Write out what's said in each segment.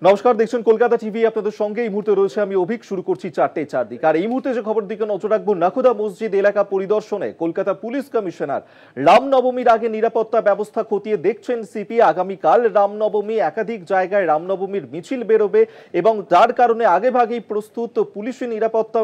নমস্কার, দেখছেন কলকাতা টিভি। আপনাদের সঙ্গে এই মুহূর্তে রয়েছে আমি অভিক। শুরু করছি 4টে চারদিক। আর এই মুহূর্তে যে খবর দিকে নজর রাখবো, নাখোদা মসজিদ এলাকা পরিদর্শনে কলকাতা পুলিশ কমিশনার। রামনবমীর আগে নিরাপত্তা ব্যবস্থা খতিয়ে দেখছেন সিপি। আগামীকাল রামনবমী, একাধিক জায়গায় রামনবমীর মিছিল বেরোবে এবং যার কারণে আগেভাগেই প্রস্তুত পুলিশি নিরাপত্তা।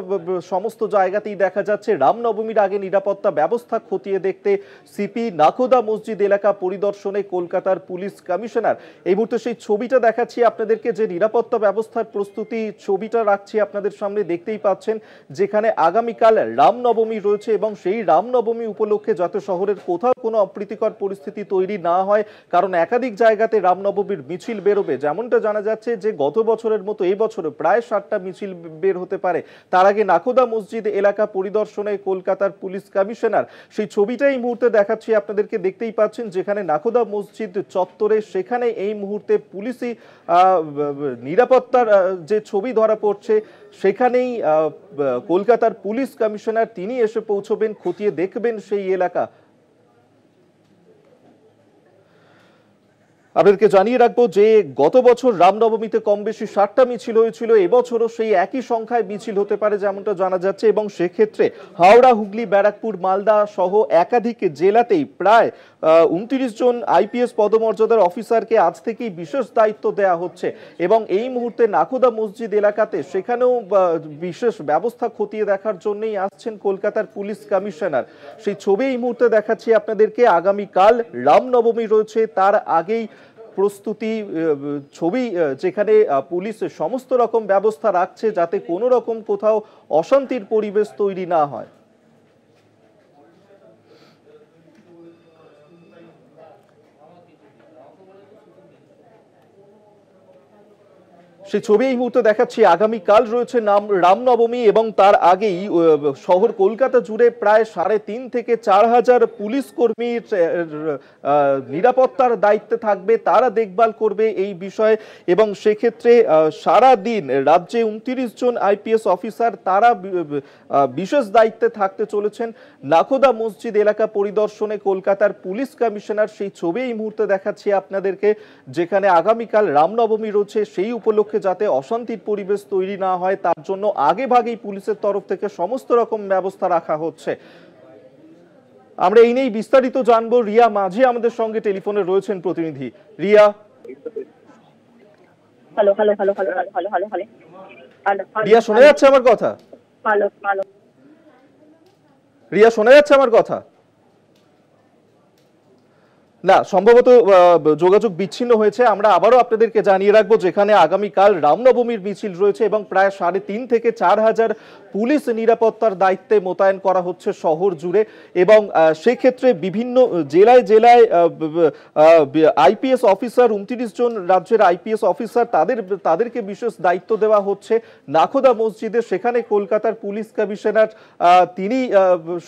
সমস্ত জায়গাতেই দেখা যাচ্ছে রামনবমীর আগে নিরাপত্তা ব্যবস্থা খতিয়ে দেখতে সিপি নাখোদা মসজিদ এলাকা পরিদর্শনে কলকাতার পুলিশ কমিশনার। এই মুহূর্তে সেই ছবিটা দেখাচ্ছি আপনাদের, যে নিরাপত্তা ব্যবস্থার প্রস্তুতি ছবিটা রাখছি আপনাদের সামনে। দেখতেই পাচ্ছেন যেখানে আগামীকাল রামনবমী রয়েছে এবং সেই রামনবমী উপলক্ষে যাতে শহরের কোথাও কোনো অপ্রীতিকর পরিস্থিতি তৈরি না হয়, কারণ একাধিক জায়গাতে রামনবমীর মিছিল বেরোবে। যেমনটা জানা যাচ্ছে যে গত বছরের মতো এই বছরে প্রায় 60টা মিছিল বের হতে পারে। তার আগে নাখোদা মসজিদ এলাকা পরিদর্শনে কলকাতার পুলিশ কমিশনার। সেই ছবিটা এই মুহূর্তে দেখাচ্ছি আপনাদেরকে। দেখতেই পাচ্ছেন যেখানে নাখোদা মসজিদ চত্বরে, সেখানে এই মুহূর্তে পুলিশি নিরাপত্তার যে ছবি ধরা পড়ছে, সেখানেই কলকাতার পুলিশ কমিশনার তিনি এসে পৌঁছবেন, খতিয়ে দেখবেন সেই এলাকা। আপনাদেরকে জানিয়ে রাখবো যে গত বছর রামনবমীতে কম বেশি 60টা মিছিল হয়েছিল, এবছরও সেই একই সংখ্যায় মিছিল হতে পারে যেমনটা জানা যাচ্ছে। এবং সেক্ষেত্রে হাওড়া, হুগলি, ব্যারাকপুর, মালদা সহ একাধিক জেলাতেই প্রায় 29 জন আইপিএস পদমর্যাদার অফিসারকে আজ থেকেই বিশেষ দায়িত্ব দেওয়া হচ্ছে। এবং এই মুহূর্তে নাখোদা মসজিদ এলাকাতে সেখানেও বিশেষ ব্যবস্থা খতিয়ে দেখার জন্যই আসছেন কলকাতার পুলিশ কমিশনার। সেই ছবি এই মুহূর্তে দেখাচ্ছি আপনাদেরকে। আগামীকাল রামনবমী রয়েছে, তার আগেই প্রস্তুতি ছবি, যেখানে পুলিশ সমস্ত রকম ব্যবস্থা রাখছে যাতে কোনো রকম কোথাও অশান্তির পরিবেশ তৈরি না হয়। সেই ছবি এই মুহূর্তে দেখাচ্ছি। আগামীকাল রয়েছে রামনবমী এবং তার আগেই শহর কলকাতা জুড়ে প্রায় 3.5 থেকে 4 হাজার পুলিশ কর্মী নিরাপত্তার দায়িত্বে থাকবে, তারা দেখভাল করবে এই বিষয়ে। এবং সেক্ষেত্রে সারা দিন রাজ্যে 29 জন আইপিএস অফিসার তারা বিশেষ দায়িত্বে থাকতে চলেছেন। নাখোদা মসজিদ এলাকা পরিদর্শনে কলকাতার পুলিশ কমিশনার। সেই ছবি এই মুহূর্তে দেখাচ্ছি আপনাদেরকে, যেখানে আগামীকাল রামনবমী রয়েছে, সেই উপলক্ষে যাতে অশান্তির পরিবেশ তৈরি না হয় তার জন্য আগে ভাগেই পুলিশের তরফ থেকে সমস্ত রকম ব্যবস্থা রাখা হচ্ছে। আমরা এই নিয়েই বিস্তারিত জানবো। রিয়া মাঝি আমাদের সঙ্গে টেলিফোনে রয়েছেন প্রতিনিধি। Riya, hello hello hello hello hello hello hello Riya শোনা যাচ্ছে আমার কথা? হ্যালো হ্যালো রিয়া শোনা যাচ্ছে আমার কথা? না, সম্ভবত যোগাযোগ বিচ্ছিন্ন হয়েছে। আমরা আবারও আপনাদেরকে জানিয়ে রাখবো যেখানে আগামীকাল রামনবমীর মিছিল রয়েছে এবং প্রায় 3.5 থেকে 4 হাজার পুলিশ নিরাপত্তার দায়িত্বে মোতায়েন করা হচ্ছে শহর জুড়ে। এবং সেক্ষেত্রে বিভিন্ন জেলায় জেলায় আইপিএস অফিসার, 29 জন রাজ্যের আইপিএস অফিসার, তাদেরকে বিশেষ দায়িত্ব দেওয়া হচ্ছে নাখোদা মসজিদে। সেখানে কলকাতার পুলিশ কমিশনার তিনি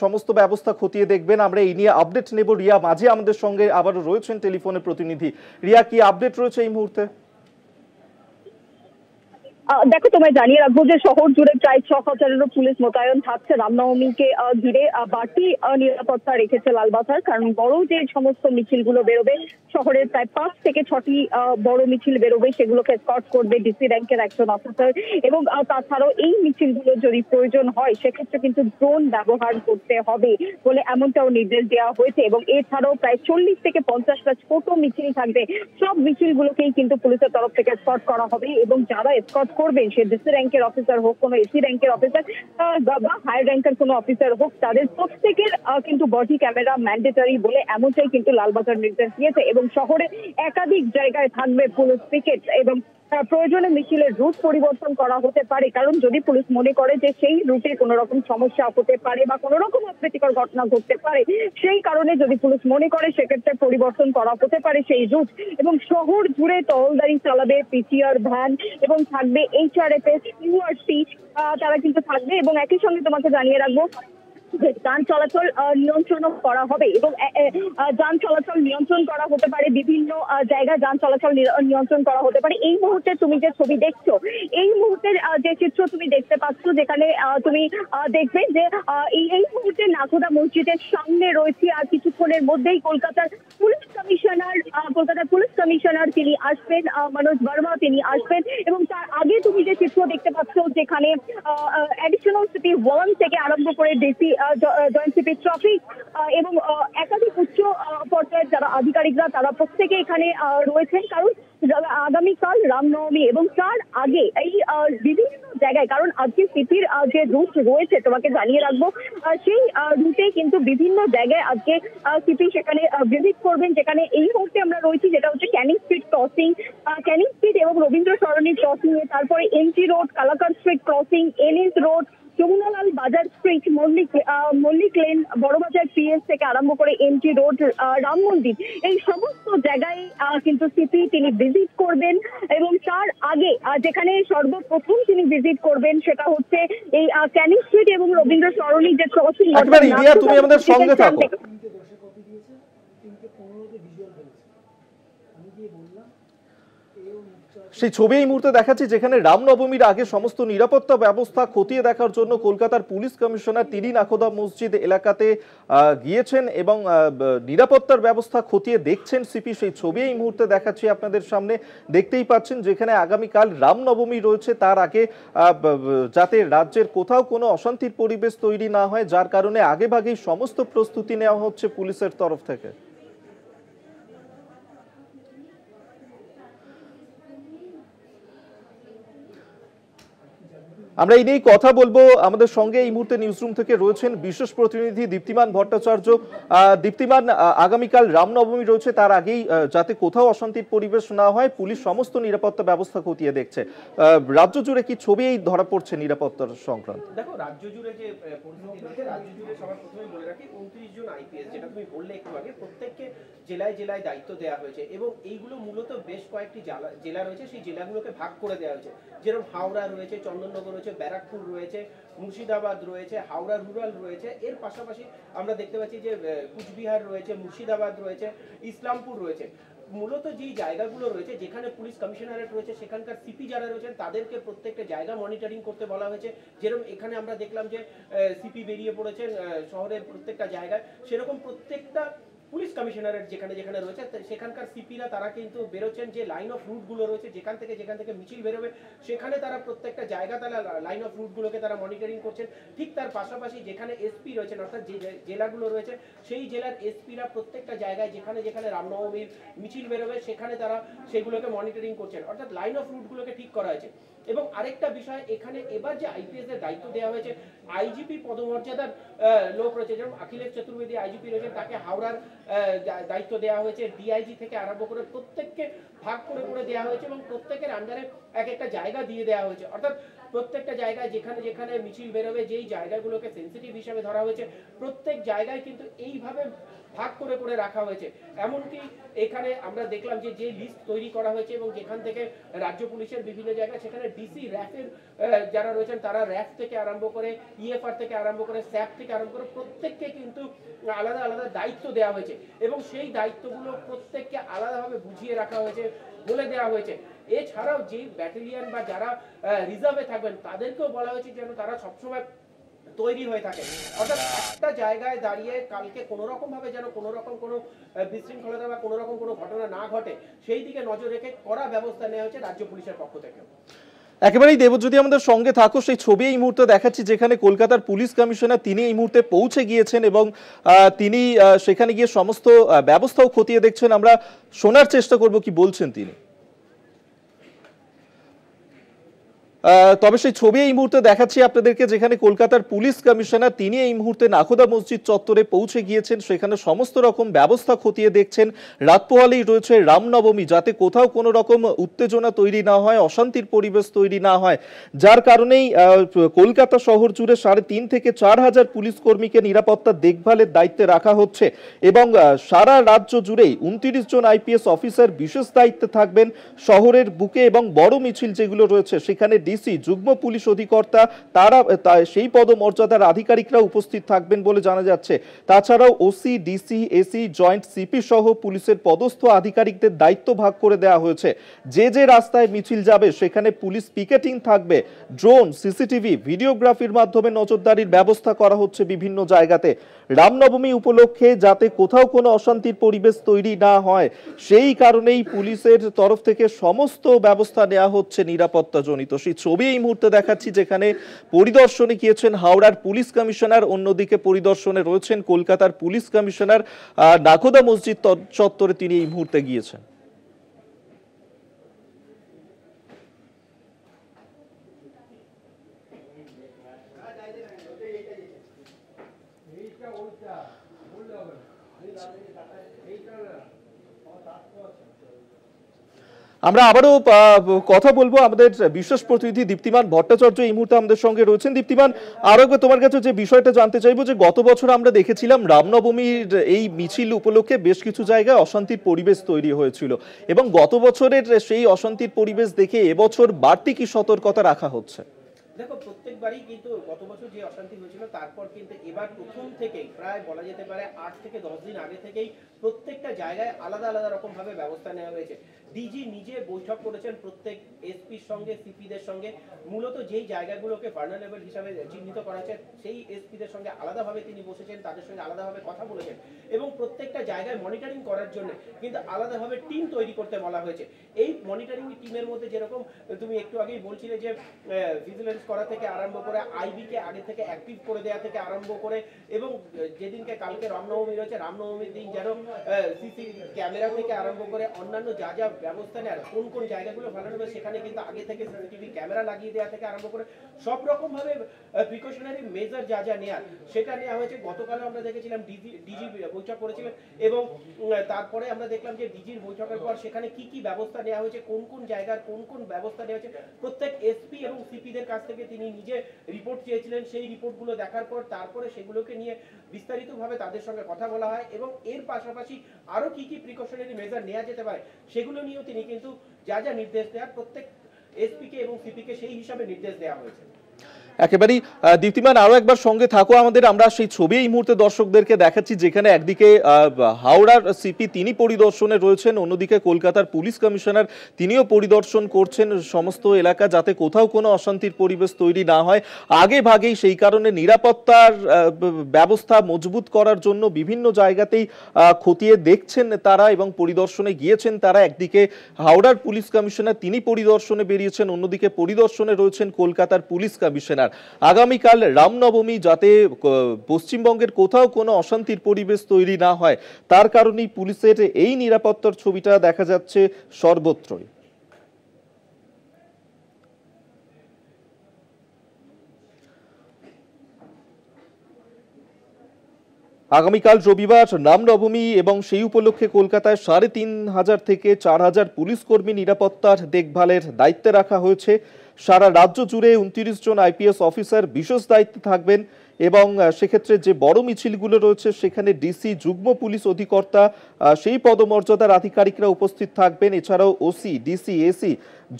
সমস্ত ব্যবস্থা খতিয়ে দেখবেন। আমরা এই নিয়ে আপডেট নেব। রিয়া মাঝি আমাদের সঙ্গে আবারও রয়েছেন টেলিফোনে প্রতিনিধি। রিয়া, কি আপডেট রয়েছে এই মুহূর্তে? দেখো, তোমায় জানিয়ে রাখবো যে শহর জুড়ে প্রায় 6 হাজারেরও পুলিশ মোতায়েন থাকছে। রামনবমীকে ঘিরে বাড়তি নিরাপত্তা রেখেছে লালবাজার, কারণ বড় যে সমস্ত মিছিলগুলো বেরোবে, শহরের প্রায় 5 থেকে 6টি বড় মিছিল বেরোবে, সেগুলোকে এসকর্ট করবে ডিসি র্যাঙ্কের একজন অফিসার। এবং তাছাড়াও এই মিছিলগুলো যদি প্রয়োজন হয় সেক্ষেত্রে কিন্তু ড্রোন ব্যবহার করতে হবে বলে এমনটাও নির্দেশ দেওয়া হয়েছে। এবং এছাড়াও প্রায় 40 থেকে 50টা ছোট মিছিল থাকবে। সব মিছিলগুলোকেই কিন্তু পুলিশের তরফ থেকে এসকর্ট করা হবে এবং যারা এসকর্ট করবেন, সে ডিসি র্যাঙ্কের অফিসার হোক, কোনো এসি র্যাঙ্কের অফিসার বা হায়ার র্যাঙ্কের কোনো অফিসার হোক, তাদের প্রত্যেকের কিন্তু বডি ক্যামেরা ম্যান্ডেটরি বলে এমনটাই কিন্তু লালবাজার নির্দেশ দিয়েছে। এবং শহরে একাধিক জায়গায় থাকবে পুলিশ পিকেট এবং প্রয়োজনে মিছিলের রুট পরিবর্তন করা হতে পারে, কারণ যদি পুলিশ মনে করে যে সেই রুটে কোনো রকম সমস্যা হতে পারে বা কোনো রকম অপ্রীতিকর ঘটনা ঘটতে পারে, সেই কারণে যদি পুলিশ মনে করে সেক্ষেত্রে পরিবর্তন করা হতে পারে সেই রুট। এবং শহর জুড়ে টহলদারি চালাবে পিসিআর ভ্যান এবং থাকবে HRFS, URC, তারা কিন্তু থাকবে। এবং একই সঙ্গে তোমাকে জানিয়ে রাখবো যান চলাচল নিয়ন্ত্রণ করা হবে এবং যান চলাচল নিয়ন্ত্রণ করা হতে পারে, বিভিন্ন জায়গায় যান চলাচল নিয়ন্ত্রণ করা হতে পারে। এই মুহূর্তে তুমি যে ছবি দেখছো, এই মুহূর্তের যে চিত্র তুমি দেখতে পাচ্ছ, যেখানে তুমি দেখবে যে এই মুহূর্তে নাখোদা মসজিদের সামনে রয়েছে। আর কিছুক্ষণের মধ্যেই কলকাতার পুলিশ কমিশনার তিনি আসবেন, মনোজ বর্মা তিনি আসবেন। এবং তার আগে তুমি যে চিত্র দেখতে পাচ্ছ, যেখানে অ্যাডিশনাল সিপি 1 থেকে আরম্ভ করে ডিসি জয়েন্ট সিপি ট্রাফিক এবং একাধিক উচ্চ পর্যায়ের যারা আধিকারিকরা তারা প্রত্যেকে এখানে রয়েছেন, কারণ আগামীকাল রামনবমী এবং তার আগে এই বিভিন্ন জায়গায়, কারণ আজকে সিপির যে রুট রয়েছে তোমাকে জানিয়ে রাখবো, সেই রুটে কিন্তু বিভিন্ন জায়গায় আজকে সিপি সেখানে ভিজিট করবেন। যেখানে এই মুহূর্তে আমরা রয়েছি যেটা হচ্ছে Canning street crossing, Canning street এবং রবীন্দ্র সরণি ক্রসিং এ, তারপরে MG road, Kalakar street crossing, NS road, Jamunalal Bazar street, Mallick lane, Burrabazar PS থেকে আরম্ভ করে এমজি রোড, রাম মন্দির, এই সমস্ত জায়গায় কিন্তু সিপি তিনি ভিজিট করবেন। এবং তার আগে যেখানে সর্বপ্রথম তিনি ভিজিট করবেন সেটা হচ্ছে এই ক্যানিং স্ট্রিট এবং রবীন্দ্র সরণি যে ক্রসিং। তুমি আমাদের সঙ্গে থাকো। সেই ছবি এই মুহূর্তে দেখাচ্ছি, যেখানে রামনবমীর আগে সমস্ত নিরাপত্তা ব্যবস্থা খতিয়ে দেখার জন্য কলকাতার পুলিশ কমিশনার তিনি নাখোদা মসজিদ এলাকাতে গিয়েছেন এবং নিরাপত্তার ব্যবস্থা খতিয়ে দেখছেন সিপি। সেই ছবি এই মুহূর্তে দেখাচ্ছি আপনাদের সামনে। দেখতেই পাচ্ছেন যেখানে আগামীকাল রামনবমী রয়েছে, তার আগে যাতে রাজ্যের কোথাও কোনো অশান্তির পরিবেশ তৈরি না হয়, যার কারণে আগেভাগেই সমস্ত প্রস্তুতি নেওয়া হচ্ছে পুলিশের তরফ থেকে। আমরা এই নিয়ে কথা বলবো। আমাদের সঙ্গে এই মুহূর্তে নিউজরুম থেকে রয়েছেন বিশেষ প্রতিনিধি দীপ্তিমান ভট্টাচার্য। দীপ্তিমান, আগামীকাল রামনবমী রয়েছে, তার আগেই যাতে কোথাও অশান্তির পরিবেশ না হয় পুলিশ সমস্ত নিরাপত্তা ব্যবস্থা খতিয়ে দেখছে। রাজ্য জুড়ে কি ছবি ধরা পড়ছে নিরাপত্তার সংক্রান্ত? দেখো, রাজ্য জুড়ে যে পরিস্থিতি রয়েছে, রাজ্য জুড়ে সবার প্রথমে বলে রাখি 29 জন আইপিএস, যেটা তুমি বললে একটু আগে, প্রত্যেককে জেলায় জেলায় দায়িত্ব দেওয়া হয়েছে এবং এইগুলো মূলত বেশ কয়েকটি জেলা রয়েছে, সেই জেলাগুলোকে ভাগ করে দেওয়া হয়েছে। যেরকম হাওড়া রয়েছে, চন্দননগর রয়েছে, ব্যারাকপুর রয়েছে, মুর্শিদাবাদ রয়েছে, হাওড়া রুরাল রয়েছে। এর পাশাপাশি আমরা দেখতে পাচ্ছি যে কুচবিহার রয়েছে, মুর্শিদাবাদ রয়েছে, ইসলামপুর রয়েছে। মূলত যেই জায়গাগুলো রয়েছে, যেখানে পুলিশ কমিশনারেট রয়েছে, সেখানকার সিপি যারা রয়েছেন তাদেরকে প্রত্যেকটা জায়গা মনিটরিং করতে বলা হয়েছে। যেরকম এখানে আমরা দেখলাম যে সিপি বেরিয়ে পড়েছেন শহরের প্রত্যেকটা জায়গায়, সেরকম প্রত্যেকটা পুলিশ কমিশনারেট যেখানে যেখানে রয়েছে সেখানকার সিপিরা তারা কিন্তু বেরোচ্ছেন, যে লাইন অফ রুটগুলো রয়েছে, যেখান থেকে মিছিল বেরোবে সেখানে তারা প্রত্যেকটা জায়গা তারা লাইন অফ রুটগুলোকে তারা মনিটরিং করছেন। ঠিক তার পাশাপাশি যেখানে এসপি রয়েছেন, অর্থাৎ যে জেলাগুলো রয়েছে সেই জেলার এসপিরা প্রত্যেকটা জায়গায় যেখানে যেখানে রামনবমীর মিছিল বেরোবে সেখানে তারা সেগুলোকে মনিটরিং করছেন, অর্থাৎ লাইন অফ রুটগুলোকে ঠিক করা হয়েছে। এবং আরেকটা বিষয়, এখানে এবার যে আইপিএস এর দায়িত্ব দেওয়া হয়েছে, আইজিপি পদমর্যাদার লোক রয়েছে, যেমন অখিলেশ চতুর্বেদী আইজিপি রয়েছেন, তাকে হাওড়ার দায়িত্ব দেওয়া হয়েছে। ডিআইজি থেকে আরম্ভ করে প্রত্যেককে ভাগ করে করে দেওয়া হয়েছে এবং প্রত্যেকের আন্ডারে এক একটা জায়গা দিয়ে দেওয়া হয়েছে, অর্থাৎ প্রত্যেকটা জায়গায় যেখানে যেখানে মিছিল বেরোবে, যেই জায়গাগুলোকে সেন্সিটিভ হিসাবে ধরা হয়েছে, প্রত্যেক জায়গায় কিন্তু এইভাবে ভাগ করে করে রাখা হয়েছে। এমনকি এখানে আমরা দেখলাম যে যে লিস্ট তৈরি করা হয়েছে এবং যেখান থেকে রাজ্য পুলিশের বিভিন্ন জায়গায়, সেখানে ডিসি র্যাফের যারা রয়েছেন তারা র্যাফ থেকে আরম্ভ করে, ইএফআর থেকে আরম্ভ করে, স্যাপ থেকে আরম্ভ করে প্রত্যেককে কিন্তু আলাদা আলাদা দায়িত্ব দেওয়া হয়েছে এবং সেই দায়িত্বগুলো প্রত্যেককে আলাদাভাবে বুঝিয়ে রাখা হয়েছে, বলে দেওয়া হয়েছে। এছাড়াও যে ব্যাটালিয়ন বা যারা রিজার্ভে থাকবেন তাদেরকেও বলা হয়েছে যেন তারা সবসময় তৈরি হয়ে থাকে, অর্থাৎ একটা জায়গায় দাঁড়িয়ে কালকে কোনো রকম ভাবে যেন কোনো রকম কোনো বিশৃঙ্খলতা বা কোনো রকম কোনো ঘটনা না ঘটে, সেই দিকে নজর রেখে কড়া ব্যবস্থা নেওয়া হয়েছে রাজ্য পুলিশের পক্ষ থেকে। একেবারেই দেবজ্যোতি, আমাদের সঙ্গে থাকো। সেই ছবি এই মুহূর্তে দেখাচ্ছি, যেখানে কলকাতার পুলিশ কমিশনার তিনি এই মুহূর্তে পৌঁছে গিয়েছেন এবং তিনি সেখানে গিয়ে সমস্ত ব্যবস্থাও খতিয়ে দেখছেন। আমরা শোনার চেষ্টা করব কি বলছেন তিনি। তবে সেই ছবি এই মুহূর্তে দেখাচ্ছি আপনাদেরকে, যেখানে কলকাতার পুলিশ কমিশনার তিনি এই মুহূর্তে নাখোদা মসজিদ চত্বরে পৌঁছে গিয়েছেন, সেখানে সমস্ত রকম ব্যবস্থা খতিয়ে দেখছেন। রাত পোহালেই রয়েছে রামনবমী, যাতে কোথাও কোনো রকম উত্তেজনা তৈরি না হয়, অশান্তির পরিবেশ তৈরি না হয়, যার কারণেই কলকাতা শহর জুড়ে 3.5 থেকে 4 হাজার পুলিশ কর্মীকে নিরাপত্তা দেখভালের দায়িত্বে রাখা হচ্ছে এবং সারা রাজ্য জুড়েই 29 জন আইপিএস অফিসার বিশেষ দায়িত্বে থাকবেন শহরের বুকে এবং বড় মিছিল যেগুলো রয়েছে সেখানে ডিসি যুগ্ম পুলিশ অধিকর্তা সেই পদমর্যাদার আধিকারিকরা উপস্থিত থাকবেন বলে জানা যাচ্ছে। তাছাড়াও OC, DC, AC, joint CP সহ পুলিশের পদস্থ আধিকারিকদের দায়িত্ব ভাগ করে দেওয়া হয়েছে। যে যে রাস্তায় মিছিল যাবে সেখানে পুলিশ পিকেটিং থাকবে, ড্রোন, সিসিটিভি, ভিডিওগ্রাফির মাধ্যমে নজরদারির ব্যবস্থা করা হচ্ছে বিভিন্ন জায়গাতে। রামনবমী উপলক্ষে যাতে কোথাও কোনো অশান্তির পরিবেশ তৈরি না হয় সেই কারণেই পুলিশের তরফ থেকে সমস্ত ব্যবস্থা নেওয়া হচ্ছে নিরাপত্তাজনিত। সেই ছবি এই মুহূর্তে দেখাচ্ছি, যেখানে পরিদর্শনে গিয়েছেন হাওড়ার পুলিশ কমিশনার, অন্যদিকে পরিদর্শনে রয়েছেন কলকাতার পুলিশ কমিশনার। নাখোদা মসজিদ চত্বরে তিনি এই মুহূর্তে গিয়েছেন। আমরা আবারও কথা বলবো, আমাদের বিশেষ প্রতিনিধি দীপ্তিমান ভট্টাচার্য এই মুহূর্তে আমাদের সঙ্গে রয়েছেন। দীপ্তিমান, আরো তোমার কাছে যে বিষয়টা জানতে চাইবো, যে গত বছর আমরা দেখেছিলাম রামনবমীর এই মিছিল উপলক্ষে বেশ কিছু জায়গায় অশান্তির পরিবেশ তৈরি হয়েছিল, এবং গত বছরের সেই অশান্তির পরিবেশ দেখে এবছর বাড়তি কি সতর্কতা রাখা হচ্ছে? দেখো, প্রত্যেকবারই কিন্তু গত বছর যে অশান্তি হয়েছিল তারপর কিন্তু এবার প্রথম থেকেই প্রায় বলা যেতে পারে 8 থেকে 10 দিন আগে থেকেই প্রত্যেকটা জায়গায় আলাদা আলাদা রকম ভাবে ব্যবস্থা নেওয়া হয়েছে। ডিজি নিজে বৈঠক করেছেন প্রত্যেক এসপির সঙ্গে, সিপিদের সঙ্গে। মূলত যেই জায়গাগুলোকে ভার্নারেবল হিসাবে চিহ্নিত করা হয়েছে সেই এসপিদের সঙ্গে আলাদাভাবে তিনি বসেছেন, তাদের সঙ্গে আলাদাভাবে কথা বলেছেন, এবং প্রত্যেকটা জায়গায় মনিটরিং করার জন্য কিন্তু আলাদাভাবে টিম তৈরি করতে বলা হয়েছে। এই মনিটরিং টিমের মধ্যে যেরকম তুমি একটু আগেই বলছিলে যে ভিজিলেন্স করা থেকে আরম্ভ করে আইবি কে আগে থেকে অ্যাক্টিভ করে দেওয়া থেকে আরম্ভ করে, এবং যেদিনকে কালকে রামনবমী রয়েছে রামনবমীর দিন যেন সিসি ক্যামেরা থেকে আরম্ভ করে অন্যান্য যা যা ব্যবস্থা নেওয়ার, কোন কোন জায়গাগুলো ভালো হবে সেখানে কিন্তু আগে থেকে সিসিটিভি ক্যামেরা লাগিয়ে দেওয়া থেকে আরম্ভ করে সব রকম ভাবে প্রিকশনারি মেজার যা যা নেওয়ার সেটা নেওয়া হয়েছে। গতকাল আমরা দেখেছিলাম ডিজি বৈঠক করেছিলেন, এবং তারপরে আমরা দেখলাম যে ডিজির বৈঠকের পর সেখানে কি কি ব্যবস্থা নেওয়া হয়েছে, কোন কোন জায়গার কোন কোন ব্যবস্থা নেওয়া হয়েছে প্রত্যেক এসপি এবং সিপিদের কাছ থেকে তিনি নিজে রিপোর্ট চেয়েছিলেন। সেই রিপোর্টগুলো দেখার পর তারপরে সেগুলোকে নিয়ে বিস্তারিতভাবে তাদের সঙ্গে কথা বলা হয়, এবং এর পাশাপাশি আরো কি কি প্রিকশনারি মেজার নেওয়া যেতে পারে সেগুলো নিয়েও তিনি কিন্তু যা যা নির্দেশ দেওয়ার প্রত্যেক এসপি কে এবং সিপি কে সেই হিসাবে নির্দেশ দেওয়া হয়েছে। একেবারেই দীপ্তিমান, আরো একবার সঙ্গে থাকো আমাদের। আমরা সেই ছবি এই মুহূর্তে দর্শকদেরকে দেখাচ্ছি, যেখানে একদিকে হাওড়ার সিপি তিনি পরিদর্শনে রয়েছেন, অন্যদিকে কলকাতার পুলিশ কমিশনার তিনিও পরিদর্শন করছেন সমস্ত এলাকা, যাতে কোথাও কোনো অশান্তির পরিবেশ তৈরি না হয় আগে ভাগেই। সেই কারণে নিরাপত্তার ব্যবস্থা মজবুত করার জন্য বিভিন্ন জায়গাতেই খতিয়ে দেখছেন তারা, এবং পরিদর্শনে গিয়েছেন তারা। একদিকে হাওড়ার পুলিশ কমিশনার তিনি পরিদর্শনে বেরিয়েছেন, অন্যদিকে পরিদর্শনে রয়েছেন কলকাতার পুলিশ কমিশনার। আগামীকাল রামনবমী, যাতে পশ্চিমবঙ্গের কোথাও কোনো অশান্তির পরিবেশ তৈরি না হয় তার কারণেই পুলিশের এই নিরাপত্তার ছবিটা দেখা যাচ্ছে সর্বত্রই। আগামীকাল রবিবার রামনবমী, এবং সেই উপলক্ষে কলকাতায় ৩,৫০০ থেকে ৪,০০০ পুলিশ কর্মী নিরাপত্তার দেখভালের দায়িত্বে রাখা হয়েছে। সারা রাজ্য জুড়ে ২৯ জন আইপিএস অফিসার বিশেষ দায়িত্বে থাকবেন, এবং সেক্ষেত্রে যে বড় মিছিলগুলো রয়েছে সেখানে ডিসি যুগ্ম পুলিশ অধিকর্তা সেই পদমর্যাদার আধিকারিকরা উপস্থিত থাকবেন। এছাড়াও OC, DC, AC,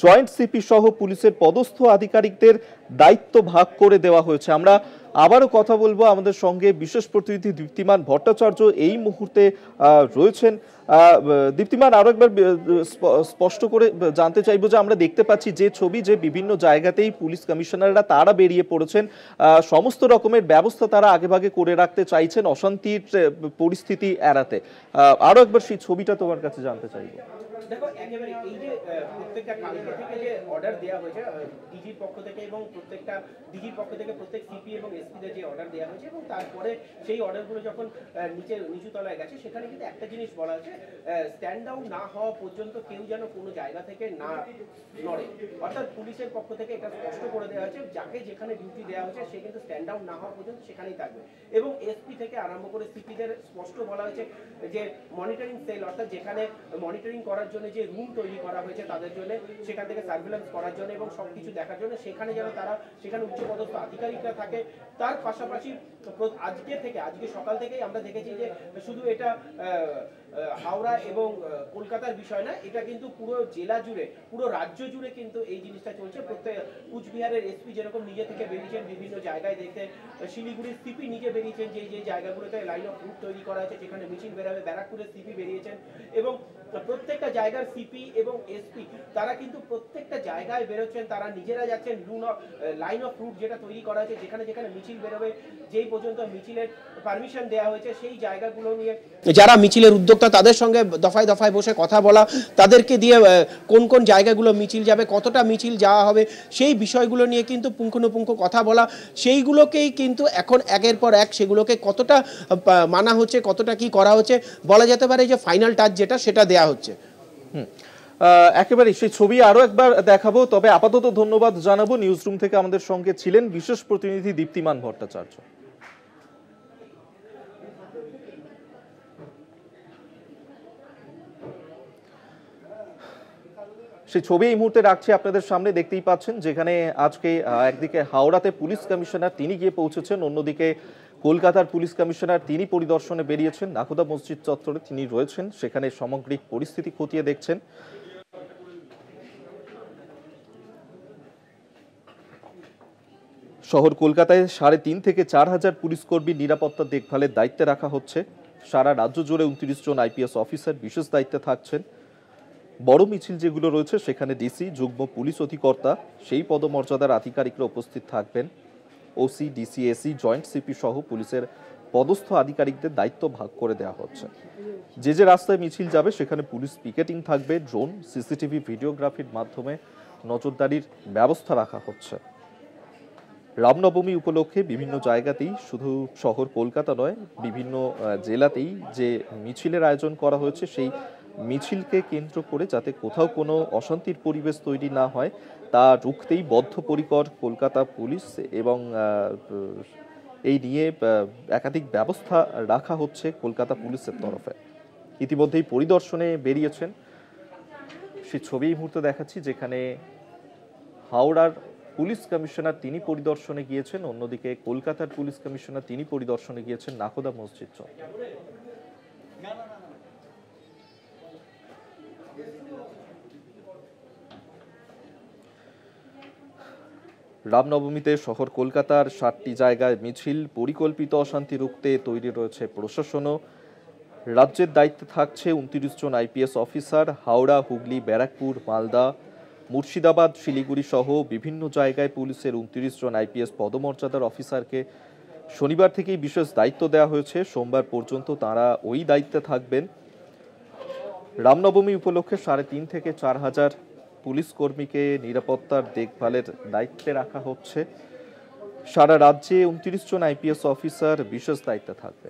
joint CP সহ পুলিশের পদস্থ আধিকারিকদের দায়িত্ব ভাগ করে দেওয়া হয়েছে। আমরা আবারও কথা বলবো, আমাদের সঙ্গে বিশেষ প্রতিনিধি দীপ্তিমান ভট্টাচার্য এই মুহূর্তে রয়েছেন। দীপ্তিমান, আরো একবার স্পষ্ট করে জানতে চাইবো, যে আমরা দেখতে পাচ্ছি যে ছবি, যে বিভিন্ন জায়গাতেই পুলিশ কমিশনাররা তারা বেরিয়ে পড়েছেন, সমস্ত রকমের ব্যবস্থা তারা আগেভাগে করে রাখতে চাইছেন অশান্তির পরিস্থিতি এড়াতে। আরো একবার সেই ছবিটা তোমার কাছে জানতে চাইবো। দেখো, একেবারে এই যে প্রত্যেকটা কালকে থেকে যে অর্ডার দেওয়া হয়েছে ডিজির পক্ষ থেকে, এবং প্রত্যেকটা ডিজির পক্ষ থেকে প্রত্যেক সিপি এবং এসপিদের যে অর্ডার দেওয়া হয়েছে, এবং তারপরে সেই অর্ডারগুলো যখন নিচু তলায় গেছে সেখানে কিন্তু একটা জিনিস বলা হয়েছে, স্ট্যান্ড ডাউন না হওয়া পর্যন্ত কেউ যেন কোনো জায়গা থেকে না নড়ে। অর্থাৎ পুলিশের পক্ষ থেকে এটা স্পষ্ট করে দেওয়া হয়েছে, যাকে যেখানে ডিউটি দেওয়া হয়েছে সে কিন্তু স্ট্যান্ড ডাউন না হওয়া পর্যন্ত সেখানেই থাকবে। এবং এসপি থেকে আরম্ভ করে সিপিদের স্পষ্ট বলা হয়েছে যে মনিটরিং সেল, অর্থাৎ যেখানে মনিটরিং করার জন্য যে রুম তৈরি করা হয়েছে তাদের জন্য, সেখান থেকে সার্ভিলেন্স করার জন্য এবং সবকিছু দেখার জন্য, সেখানে যেন তারা সেখানে উচ্চপদস্থ আধিকারিকরা থাকে। তার পাশাপাশি আজকে সকাল থেকেই আমরা দেখেছি যে শুধু এটা হাওড়া এবং কলকাতার বিষয় না, এটা কিন্তু পুরো জেলা জুড়ে, পুরো রাজ্য জুড়ে কিন্তু এই জিনিসটা চলছে। প্রত্যেক কুচবিহারের এসপি যেরকম নিজে থেকে বেরিয়েছেন বিভিন্ন জায়গায় দেখতে, শিলিগুড়ির সিপি নিজে বেরিয়েছেন যে জায়গাগুলোতে লাইন অফ রুট তৈরি করা আছে যেখানে মিছিল বেরাবে, ব্যারাকপুরের সিপি বেরিয়েছেন এবং প্রত্যেকটা জায়গার সিপি এবং এসপি তারা কিন্তু প্রত্যেকটা জায়গায় বেরোচ্ছেন, তারা নিজেরা যাচ্ছেন লাইন অফ রুট যেটা তৈরি করা আছে, যেখানে যেখানে মিছিল বেরোবে, যেই পর্যন্ত মিছিলের পারমিশন দেওয়া হয়েছে সেই জায়গাগুলো নিয়ে যারা মিছিলের উদ্যোক্তা তাদের সঙ্গে দফায় দফায় বসে কথা বলা, তাদেরকে দিয়ে কোন কোন জায়গাগুলো মিছিল যাবে, কতটা মিছিল যাওয়া হবে, সেই বিষয়গুলো নিয়ে কিন্তু পুঙ্খানুপুঙ্খ কথা বলা, সেইগুলোকেই কিন্তু এখন একের পর এক সেগুলোকে কতটা মানা হচ্ছে, কতটা কি করা হচ্ছে, বলা যেতে পারে যে ফাইনাল টাচ যেটা সেটা দেয়া হচ্ছে। একেবারে সেই ছবি আরো একবার দেখাবো, তবে আপাতত ধন্যবাদ জানাবো। নিউজ রুম থেকে আমাদের সঙ্গে ছিলেন বিশেষ প্রতিনিধি দীপ্তিমান ভট্টাচার্য। সেই ছবি এই মুহূর্তে রাখছি আপনাদের সামনে, দেখতেই পাচ্ছেন যেখানে আজকে একদিকে হাওড়াতে পুলিশ কমিশনার তিনি গিয়ে পৌঁছেছেন, অন্যদিকে কলকাতার পুলিশ কমিশনার তিনি পরিদর্শনে বেরিয়েছেন, নাখোদা মসজিদ চত্বরে তিনি রয়েছেন, সেখানে সামগ্রিক পরিস্থিতি খতিয়ে দেখছেন। শহর কলকাতায় 3.5 থেকে 4 হাজার পুলিশ কর্মীর নিরাপত্তা দেখভালের দায়িত্বে রাখা হচ্ছে। সারা রাজ্য জুড়ে 29 জন আইপিএস অফিসার বিশেষ দায়িত্বে থাকছেন। বড় মিছিল যেগুলো রয়েছে সেখানে ডিসি, যুগ্ম পুলিশ অধিকর্তা, সেই পদমর্যাদার আধিকারিকরা উপস্থিত থাকবেন। OC, DC, AC, joint CP সহ পুলিশের পদস্থ আধিকারিকদের দায়িত্ব ভাগ করে দেওয়া হচ্ছে। যে রাস্তায় মিছিল যাবে সেখানে পুলিশ পিকেটিং থাকবে, ড্রোন, সিসিটিভি ভিডিওগ্রাফির মাধ্যমে নজরদারির ব্যবস্থা রাখা হচ্ছে। রামনবমী উপলক্ষে বিভিন্ন জায়গাতেই, শুধু শহর কলকাতা নয়, বিভিন্ন জেলাতেই যে মিছিলের আয়োজন করা হয়েছে, সেই মিছিলকে কেন্দ্র করে যাতে কোথাও কোনো অশান্তির পরিবেশ তৈরি না হয় তা রুখতেই বদ্ধপরিকর কলকাতা পুলিশ এবং এই নিয়ে একাধিক ব্যবস্থা রাখা হচ্ছে কলকাতা পুলিশের তরফে। ইতিমধ্যেই পরিদর্শনে বেরিয়েছেন, সেই ছবি এই মুহূর্তে দেখাচ্ছি, যেখানে হাওড়ার পুলিশ কমিশনার তিনি পরিদর্শনে গিয়েছেন, অন্যদিকে কলকাতার পুলিশ কমিশনার তিনি পরিদর্শনে গিয়েছেন নাখোদা মসজিদ চত্বর। রামনবমীতে শহর কলকাতার 7টি জায়গায় মিছিল, পরিকল্পিত অশান্তি রুখতে তৈরি রয়েছে প্রশাসনও। রাজ্যের দায়িত্বে থাকছে 29 জন আইপিএস অফিসার। হাওড়া, হুগলি, ব্যারাকপুর, মালদা, মুর্শিদাবাদ, শিলিগুড়ি সহ বিভিন্ন জায়গায় পুলিশের 29 জন আইপিএস পদমর্যাদার অফিসারকে শনিবার থেকেই বিশেষ দায়িত্ব দেওয়া হয়েছে। সোমবার পর্যন্ত তারা ওই দায়িত্বে থাকবেন। রামনবমী উপলক্ষে 3.5 থেকে 4 হাজার পুলিশ কর্মীকে নিরাপত্তার দেখভালের দায়িত্বে রাখা হচ্ছে। সারা রাজ্যে 29 জন আইপিএস অফিসার বিশেষ দায়িত্বে থাকবে।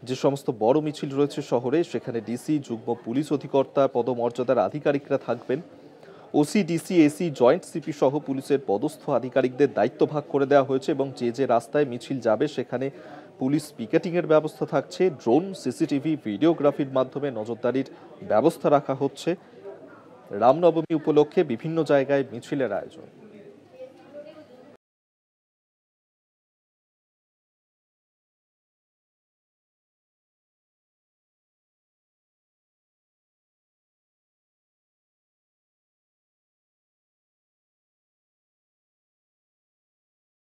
যে সমস্ত বড় মিছিল রয়েছে শহরে, সেখানে ডিসি, যুগ্ম পুলিশ অধিকর্তা পদমর্যাদার আধিকারিকরা থাকবেন। OC, DC, AC, joint CP সহ পুলিশের পদস্থ আধিকারিকদের দায়িত্ব ভাগ করে দেওয়া হয়েছে এবং যে রাস্তায় মিছিল যাবে সেখানে পুলিশ পিকেটিং এর ব্যবস্থা থাকছে, ড্রোন, সিসিটিভি ভিডিওগ্রাফির মাধ্যমে নজরদারির ব্যবস্থা রাখা হচ্ছে। রামনবমী উপলক্ষে বিভিন্ন জায়গায় মিছিলের আয়োজন।